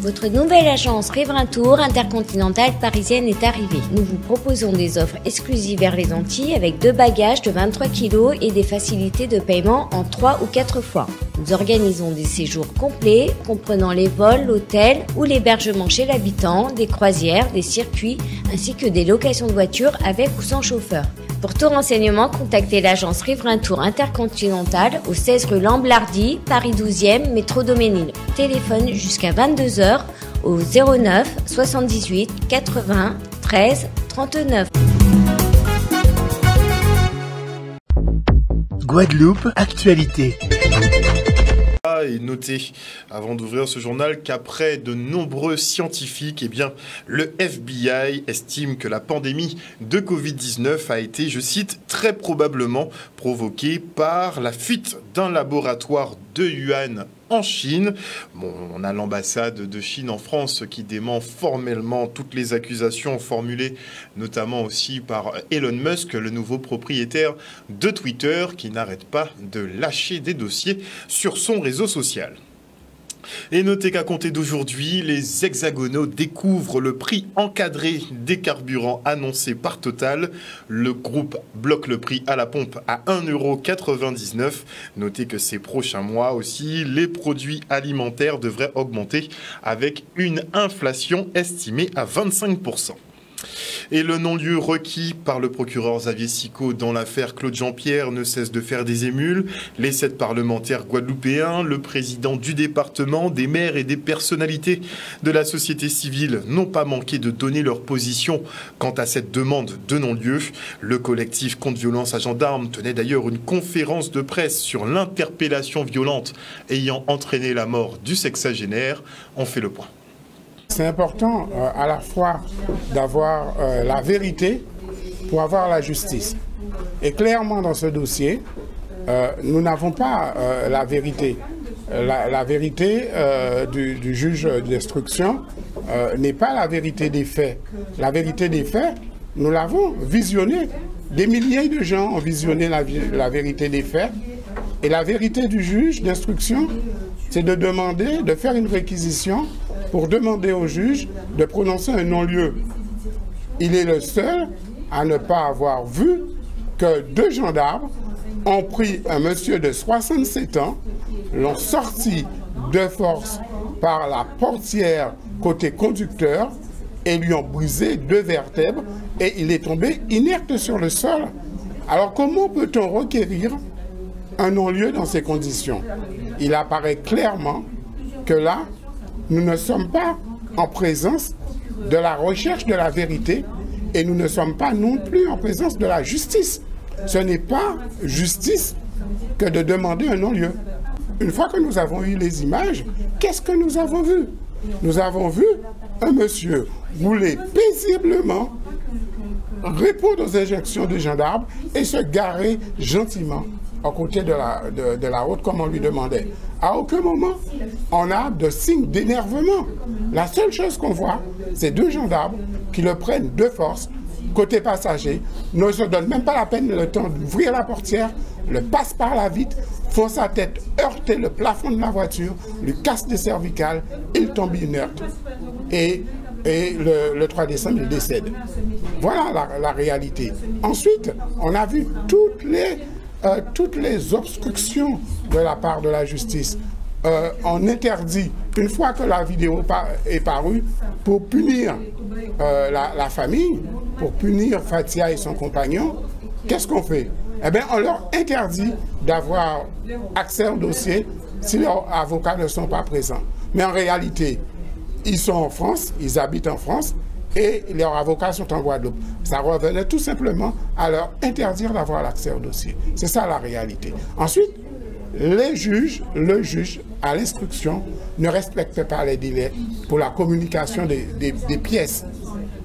Votre nouvelle agence Riverain Tour intercontinentale parisienne est arrivée. Nous vous proposons des offres exclusives vers les Antilles avec 2 bagages de 23 kg et des facilités de paiement en 3 ou 4 fois. Nous organisons des séjours complets comprenant les vols, l'hôtel ou l'hébergement chez l'habitant, des croisières, des circuits ainsi que des locations de voitures avec ou sans chauffeur. Pour tout renseignement, contactez l'agence Riverain Tour intercontinentale au 16 rue Lamblardy, Paris 12e, métro Doménil. Téléphone jusqu'à 22 h au 09 78 80 13 39. Guadeloupe, actualité. Et notez, avant d'ouvrir ce journal, qu'après de nombreux scientifiques, le FBI estime que la pandémie de Covid-19 a été, je cite, très probablement provoquée par la fuite d'un laboratoire de Wuhan en Chine. Bon, on a l'ambassade de Chine en France qui dément formellement toutes les accusations formulées, notamment aussi par Elon Musk, le nouveau propriétaire de Twitter, qui n'arrête pas de lâcher des dossiers sur son réseau social. Et notez qu'à compter d'aujourd'hui, les hexagonaux découvrent le prix encadré des carburants annoncé par Total. Le groupe bloque le prix à la pompe à 1,99 €. Notez que ces prochains mois aussi, les produits alimentaires devraient augmenter avec une inflation estimée à 25 %. Et le non-lieu requis par le procureur Xavier Sicot dans l'affaire Claude Jean-Pierre ne cesse de faire des émules. Les 7 parlementaires guadeloupéens, le président du département, des maires et des personnalités de la société civile n'ont pas manqué de donner leur position quant à cette demande de non-lieu. Le collectif contre violence à gendarmes tenait d'ailleurs une conférence de presse sur l'interpellation violente ayant entraîné la mort du sexagénaire. On fait le point. C'est important à la fois d'avoir la vérité pour avoir la justice. Et clairement dans ce dossier, nous n'avons pas la vérité. La vérité du juge d'instruction n'est pas la vérité des faits. La vérité des faits, nous l'avons visionnée. Des milliers de gens ont visionné la vérité des faits. Et la vérité du juge d'instruction, c'est de demander, de faire une réquisition pour demander au juge de prononcer un non-lieu. Il est le seul à ne pas avoir vu que 2 gendarmes ont pris un monsieur de 67 ans, l'ont sorti de force par la portière côté conducteur et lui ont brisé 2 vertèbres et il est tombé inerte sur le sol. Alors comment peut-on requérir un non-lieu dans ces conditions? Il apparaît clairement que là, nous ne sommes pas en présence de la recherche de la vérité et nous ne sommes pas non plus en présence de la justice. Ce n'est pas justice que de demander un non-lieu. Une fois que nous avons eu les images, qu'est-ce que nous avons vu? Nous avons vu un monsieur rouler paisiblement, répondre aux injonctions des gendarmes et se garer gentiment à côté de la route comme on lui demandait. À aucun moment, on a de signe d'énervement. La seule chose qu'on voit, c'est 2 gendarmes qui le prennent de force, côté passager, ne se donnent même pas la peine le temps d'ouvrir la portière, le passent par la vitre, font sa tête heurter le plafond de la voiture, lui cassent des cervicales, il tombe inerte. Et le 3 décembre, il décède. Voilà la réalité. Ensuite, on a vu toutes les obstructions de la part de la justice. On interdit, une fois que la vidéo est parue, pour punir la famille, pour punir Fatia et son compagnon, qu'est-ce qu'on fait? Eh bien, on leur interdit d'avoir accès au dossier si leurs avocats ne sont pas présents. Mais en réalité, ils sont en France, ils habitent en France, et leurs avocats sont en Guadeloupe. Ça revenait tout simplement à leur interdire d'avoir l'accès au dossier. C'est ça la réalité. Ensuite, le juge, à l'instruction, ne respecte pas les délais pour la communication des pièces.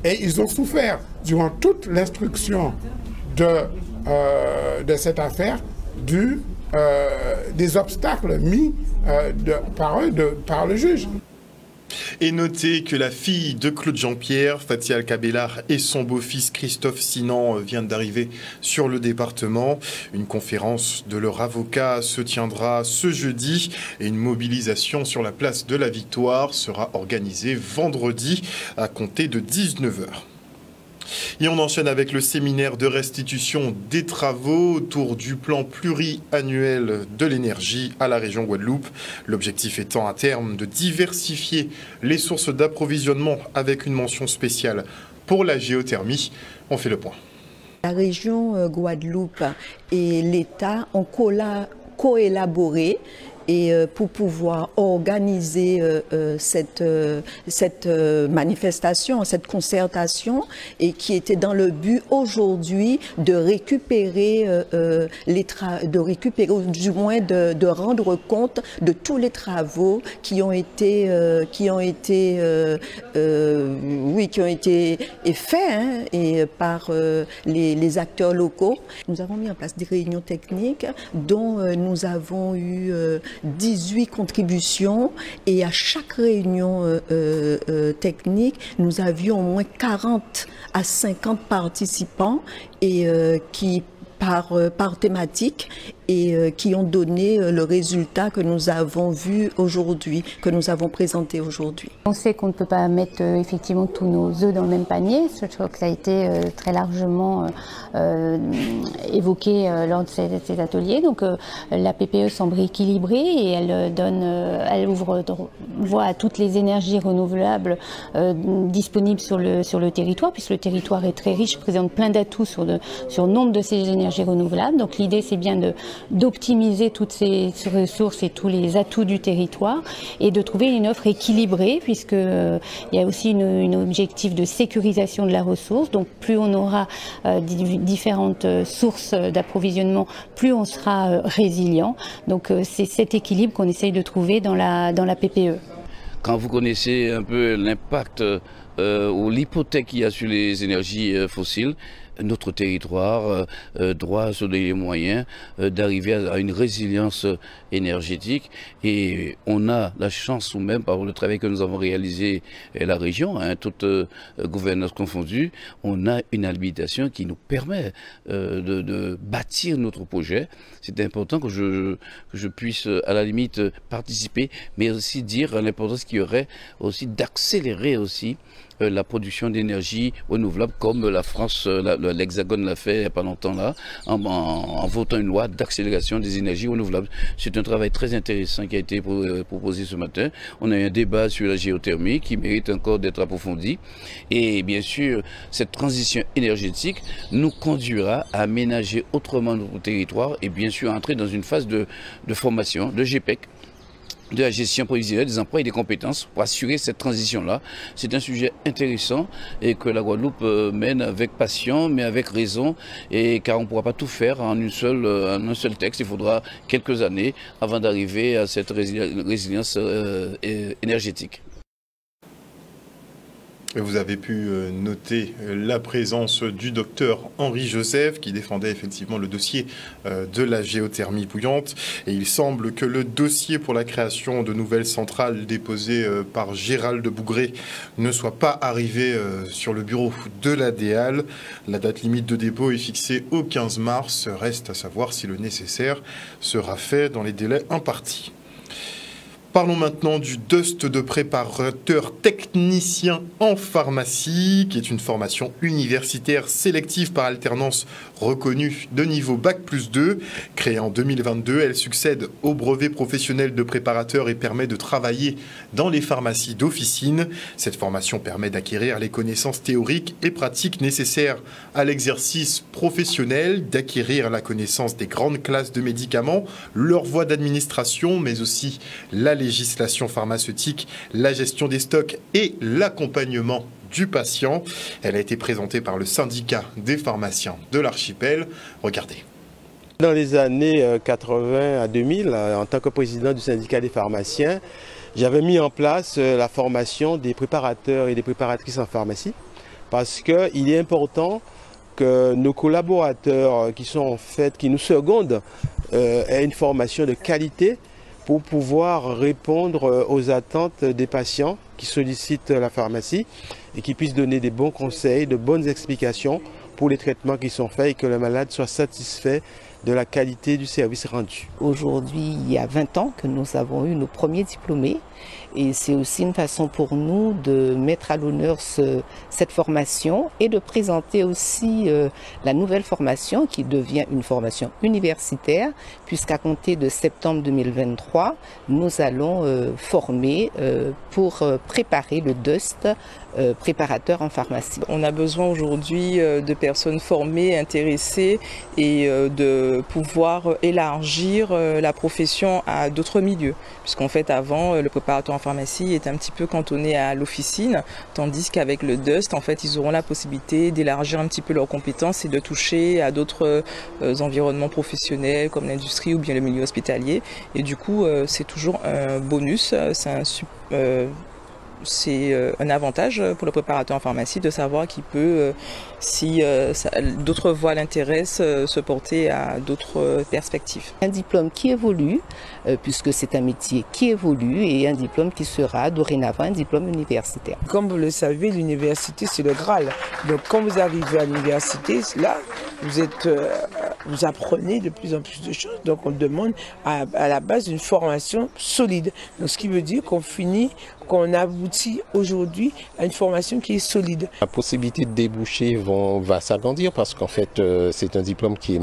Et ils ont souffert durant toute l'instruction de cette affaire des obstacles mis par le juge. Et notez que la fille de Claude Jean-Pierre, Fatia Alcabellar, et son beau-fils Christophe Sinan viennent d'arriver sur le département. Une conférence de leur avocat se tiendra ce jeudi et une mobilisation sur la place de la Victoire sera organisée vendredi à compter de 19h. Et on enchaîne avec le séminaire de restitution des travaux autour du plan pluriannuel de l'énergie à la région Guadeloupe. L'objectif étant à terme de diversifier les sources d'approvisionnement avec une mention spéciale pour la géothermie. On fait le point. La région Guadeloupe et l'État ont coélaboré et pour pouvoir organiser cette manifestation, cette concertation, et qui était dans le but aujourd'hui de récupérer ou du moins de rendre compte de tous les travaux qui ont été faits et par les acteurs locaux. Nous avons mis en place des réunions techniques dont nous avons eu 18 contributions, et à chaque réunion technique, nous avions au moins 40 à 50 participants et qui par thématique, et qui ont donné le résultat que nous avons vu aujourd'hui, que nous avons présenté aujourd'hui. On sait qu'on ne peut pas mettre effectivement tous nos œufs dans le même panier. Je crois que ça a été très largement évoqué lors de ces ateliers. Donc la PPE semble équilibrée et elle ouvre voie à toutes les énergies renouvelables disponibles sur le territoire, puisque le territoire est très riche, présente plein d'atouts sur nombre de ces énergies renouvelables. Donc l'idée, c'est bien d'optimiser toutes ces ressources et tous les atouts du territoire et de trouver une offre équilibrée, puisqu'il y a aussi un objectif de sécurisation de la ressource. Donc plus on aura différentes sources d'approvisionnement, plus on sera résilient. Donc c'est cet équilibre qu'on essaye de trouver dans la PPE. Quand vous connaissez un peu l'impact ou l'hypothèque qu'il y a sur les énergies fossiles, notre territoire doit se donner les moyens d'arriver à une résilience énergétique, et on a la chance, ou même par le travail que nous avons réalisé à la région, toute gouvernance confondue, on a une habilitation qui nous permet de bâtir notre projet. C'est important que je puisse à la limite participer, mais aussi dire l'importance qu'il y aurait aussi d'accélérer aussi la production d'énergie renouvelable, comme la France, l'Hexagone l'a fait il n'y a pas longtemps là, en votant une loi d'accélération des énergies renouvelables. C'est un travail très intéressant qui a été proposé ce matin. On a eu un débat sur la géothermie qui mérite encore d'être approfondi. Et bien sûr, cette transition énergétique nous conduira à aménager autrement notre territoire et bien sûr à entrer dans une phase de formation, de GPEC, de la gestion prévisionnelle des emplois et des compétences pour assurer cette transition-là. C'est un sujet intéressant et que la Guadeloupe mène avec passion, mais avec raison, et car on ne pourra pas tout faire en un seul texte. Il faudra quelques années avant d'arriver à cette résilience énergétique. Vous avez pu noter la présence du docteur Henri Joseph qui défendait effectivement le dossier de la géothermie bouillante. Et il semble que le dossier pour la création de nouvelles centrales déposé par Gérald Bougré ne soit pas arrivé sur le bureau de l'ADEAL. La date limite de dépôt est fixée au 15 mars. Reste à savoir si le nécessaire sera fait dans les délais impartis. Parlons maintenant du DUST de préparateur technicien en pharmacie, qui est une formation universitaire sélective par alternance reconnue de niveau Bac+2. Créée en 2022, elle succède au brevet professionnel de préparateur et permet de travailler dans les pharmacies d'officine. Cette formation permet d'acquérir les connaissances théoriques et pratiques nécessaires à l'exercice professionnel, d'acquérir la connaissance des grandes classes de médicaments, leur voie d'administration, mais aussi la législation pharmaceutique, la gestion des stocks et l'accompagnement du patient. Elle a été présentée par le syndicat des pharmaciens de l'archipel. Regardez. Dans les années 80 à 2000, en tant que président du syndicat des pharmaciens, j'avais mis en place la formation des préparateurs et des préparatrices en pharmacie, parce qu'il est important que nos collaborateurs qui nous secondent aient une formation de qualité pour pouvoir répondre aux attentes des patients qui sollicitent la pharmacie et qui puissent donner des bons conseils, de bonnes explications pour les traitements qui sont faits et que le malade soit satisfait de la qualité du service rendu. Aujourd'hui, il y a 20 ans que nous avons eu nos premiers diplômés et c'est aussi une façon pour nous de mettre à l'honneur cette formation et de présenter aussi la nouvelle formation qui devient une formation universitaire puisqu'à compter de septembre 2023, nous allons former pour préparer le DUST, préparateur en pharmacie. On a besoin aujourd'hui de personnes formées, intéressées et de pouvoir élargir la profession à d'autres milieux. Puisqu'en fait avant, le préparateur en pharmacie est un petit peu cantonné à l'officine, tandis qu'avec le DUST, en fait, ils auront la possibilité d'élargir un petit peu leurs compétences et de toucher à d'autres environnements professionnels comme l'industrie ou bien le milieu hospitalier. Et du coup, c'est toujours un bonus, c'est un avantage pour le préparateur en pharmacie de savoir qu'il peut, si d'autres voies l'intéressent, se porter à d'autres perspectives. Un diplôme qui évolue, puisque c'est un métier qui évolue, et un diplôme qui sera dorénavant un diplôme universitaire. Comme vous le savez, l'université c'est le Graal. Donc quand vous arrivez à l'université, là, vous apprenez de plus en plus de choses. Donc on demande à la base une formation solide. Donc ce qui veut dire qu'on aboutit aujourd'hui à une formation qui est solide. La possibilité de déboucher va s'agrandir parce qu'en fait c'est un diplôme qui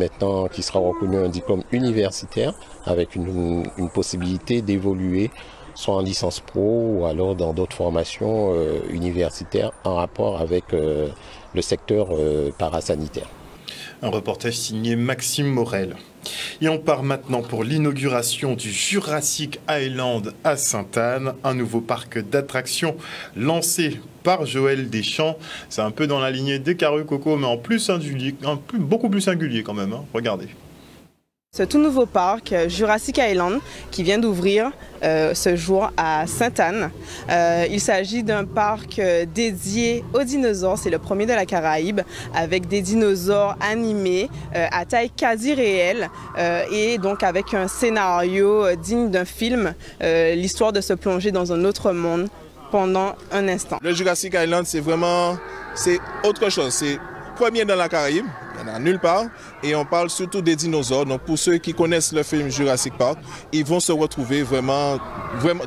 sera reconnu un diplôme universitaire avec une possibilité d'évoluer soit en licence pro ou alors dans d'autres formations universitaires en rapport avec le secteur parasanitaire. Un reportage signé Maxime Morel. Et on part maintenant pour l'inauguration du Jurassic Island à Sainte-Anne, un nouveau parc d'attractions lancé par Joël Deschamps. C'est un peu dans la lignée des Carré Coco, mais en plus beaucoup plus singulier quand même. Hein. Regardez. Ce tout nouveau parc Jurassic Island qui vient d'ouvrir ce jour à Sainte-Anne. Il s'agit d'un parc dédié aux dinosaures, c'est le premier de la Caraïbe, avec des dinosaures animés à taille quasi réelle et donc avec un scénario digne d'un film, l'histoire de se plonger dans un autre monde pendant un instant. Le Jurassic Island, c'est autre chose, c'est premier dans la Caraïbe. Il n'y en a nulle part. Et on parle surtout des dinosaures. Donc pour ceux qui connaissent le film Jurassic Park, ils vont se retrouver vraiment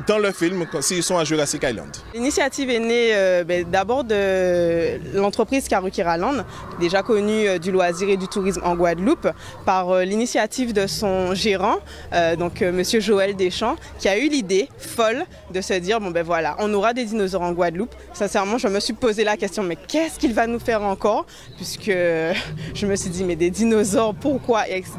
dans le film s'ils sont à Jurassic Island. L'initiative est née d'abord de l'entreprise Karukiraland, déjà connue du loisir et du tourisme en Guadeloupe, par l'initiative de son gérant, donc Monsieur Joël Deschamps, qui a eu l'idée folle de se dire bon ben voilà, on aura des dinosaures en Guadeloupe. Sincèrement, je me suis posé la question, mais qu'est-ce qu'il va nous faire encore? Puisque je me suis dit, mais des dinosaures, pourquoi, etc.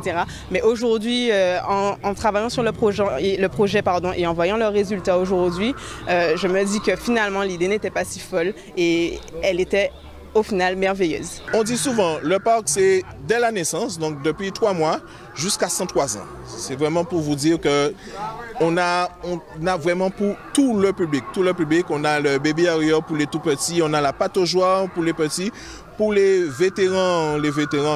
Mais aujourd'hui, en travaillant sur le projet et en voyant leurs résultats aujourd'hui, je me dis que finalement, l'idée n'était pas si folle et elle était au final merveilleuse. On dit souvent, le parc, c'est dès la naissance, donc depuis 3 mois jusqu'à 103 ans. C'est vraiment pour vous dire que on a vraiment pour tout le public. On a le baby arrière pour les tout petits, on a la pataugeoire pour les petits. Pour les vétérans,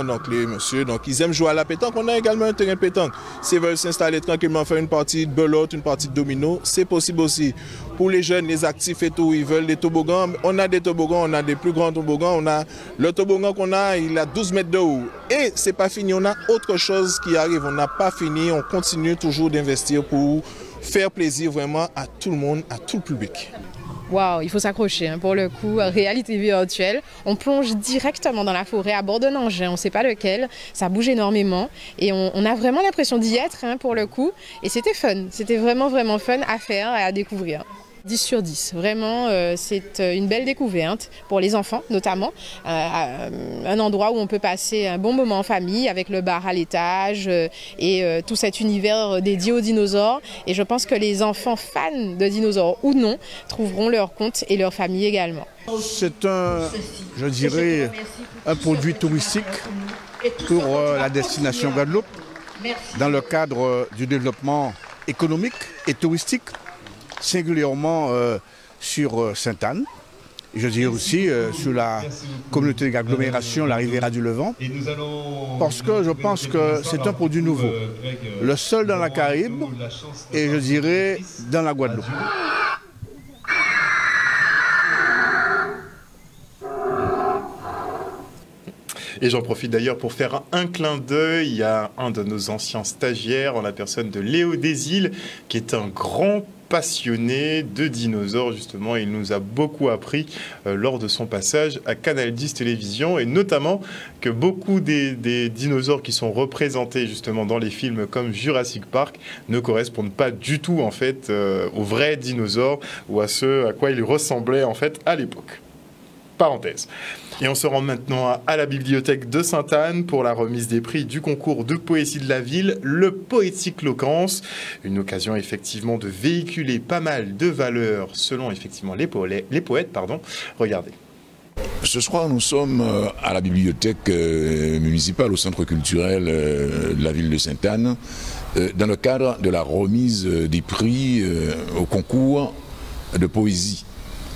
donc les messieurs, donc ils aiment jouer à la pétanque. On a également un terrain de pétanque. S'ils veulent s'installer tranquillement, faire une partie de belote, une partie de domino, c'est possible aussi. Pour les jeunes, les actifs et tout, ils veulent des toboggans. On a des toboggans, on a des plus grands toboggans. On a le toboggan qu'on a, il a 12 mètres de haut. Et c'est pas fini, on a autre chose qui arrive. On n'a pas fini, on continue toujours d'investir pour faire plaisir vraiment à tout le monde, à tout le public. Waouh, il faut s'accrocher pour le coup, réalité virtuelle. On plonge directement dans la forêt à bord d'un engin, on ne sait pas lequel, ça bouge énormément et on a vraiment l'impression d'y être pour le coup. Et c'était fun, c'était vraiment fun à faire et à découvrir. 10 sur 10, vraiment c'est une belle découverte pour les enfants notamment, un endroit où on peut passer un bon moment en famille avec le bar à l'étage et tout cet univers dédié aux dinosaures et je pense que les enfants fans de dinosaures ou non trouveront leur compte et leur famille également. C'est je dirais, un produit touristique pour la destination Guadeloupe dans le cadre du développement économique et touristique, singulièrement sur Sainte-Anne. je dirais aussi sur la communauté d'agglomération, la Riviera du Levant, parce que je pense que c'est un produit nouveau, le seul dans la Caraïbe et je dirais dans la Guadeloupe. Et j'en profite d'ailleurs pour faire un clin d'œil à un de nos anciens stagiaires, en la personne de Léo Desilles, qui est un grand passionné de dinosaures, justement. Il nous a beaucoup appris lors de son passage à Canal 10 Télévision, et notamment que beaucoup des dinosaures qui sont représentés justement dans les films comme Jurassic Park ne correspondent pas du tout en fait aux vrais dinosaures ou à ce à quoi ils ressemblaient en fait à l'époque. Parenthèse. Et on se rend maintenant à la bibliothèque de Sainte-Anne pour la remise des prix du concours de poésie de la ville, le Poétique Loquence. Une occasion effectivement de véhiculer pas mal de valeurs selon effectivement les poètes. Regardez. Ce soir, nous sommes à la bibliothèque municipale, au centre culturel de la ville de Sainte-Anne, dans le cadre de la remise des prix au concours de poésie,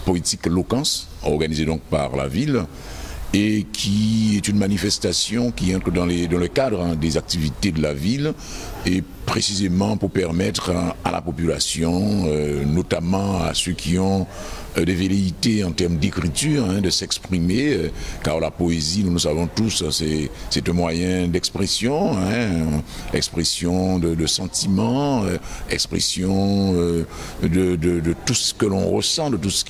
Poétique Loquence, organisé donc par la ville, et qui est une manifestation qui entre dans le cadre des activités de la ville, et précisément pour permettre à la population, notamment à ceux qui ont des velléités en termes d'écriture, de s'exprimer, car la poésie, nous le savons tous, c'est un moyen d'expression, expression de sentiments, expression de tout ce que l'on ressent, de tout ce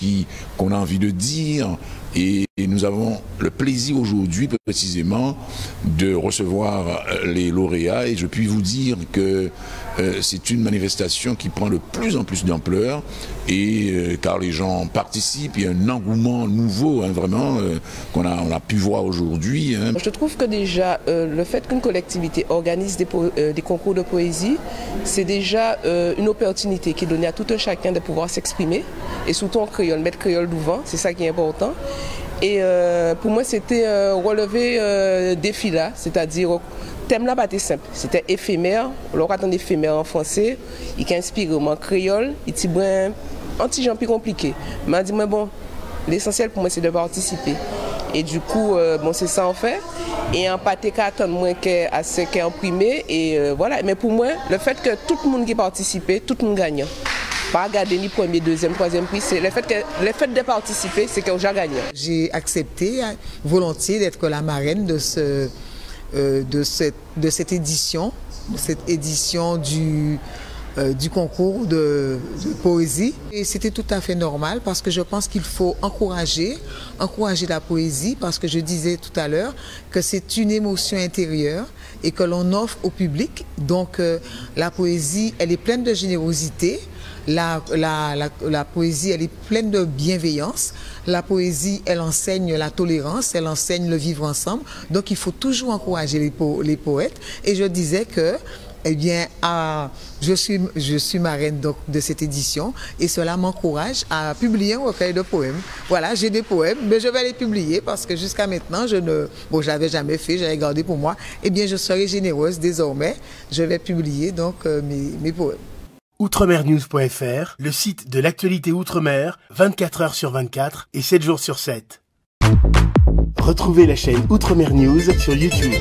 qu'on a envie de dire. Et nous avons le plaisir aujourd'hui précisément de recevoir les lauréats, et je puis vous dire que c'est une manifestation qui prend de plus en plus d'ampleur, et car les gens participent, il y a un engouement nouveau vraiment qu'on a pu voir aujourd'hui. Je trouve que déjà le fait qu'une collectivité organise des concours de poésie, c'est déjà une opportunité qui est donnée à tout un chacun de pouvoir s'exprimer, et surtout en créole, mettre créole devant, c'est ça qui est important. Et pour moi, c'était relever défi là, c'est-à-dire thème là, c'était simple, c'était éphémère. On attend éphémère en français, il inspire en créole, il est un petit genre plus compliqué. Mais dit bon, l'essentiel pour moi c'est de participer. Et du coup, bon, c'est ça en fait. Et en pâté qu'à attendre moins qu'à ce qu'est imprimé, et voilà. Mais pour moi, le fait que tout le monde qui participe, tout le monde gagne. Pas regarder ni premier, deuxième, troisième prix, c'est le fait de participer, c'est que j'ai gagné. J'ai accepté volontiers d'être la marraine de cette édition du concours de poésie. Et c'était tout à fait normal parce que je pense qu'il faut encourager la poésie, parce que je disais tout à l'heure que c'est une émotion intérieure et que l'on offre au public. Donc la poésie, elle est pleine de générosité. La poésie, elle est pleine de bienveillance. La poésie, elle enseigne la tolérance, elle enseigne le vivre ensemble. Donc, il faut toujours encourager les poètes. Et je disais que, eh bien, je suis marraine donc, de cette édition, et cela m'encourage à publier un recueil de poèmes. Voilà, j'ai des poèmes, mais je vais les publier parce que jusqu'à maintenant, je l'avais jamais fait, j'avais gardé pour moi. Eh bien, je serai généreuse désormais. Je vais publier donc mes poèmes. Outremernews.fr, le site de l'actualité Outre-mer, 24 heures sur 24 et 7 jours sur 7. Retrouvez la chaîne Outremer News sur YouTube.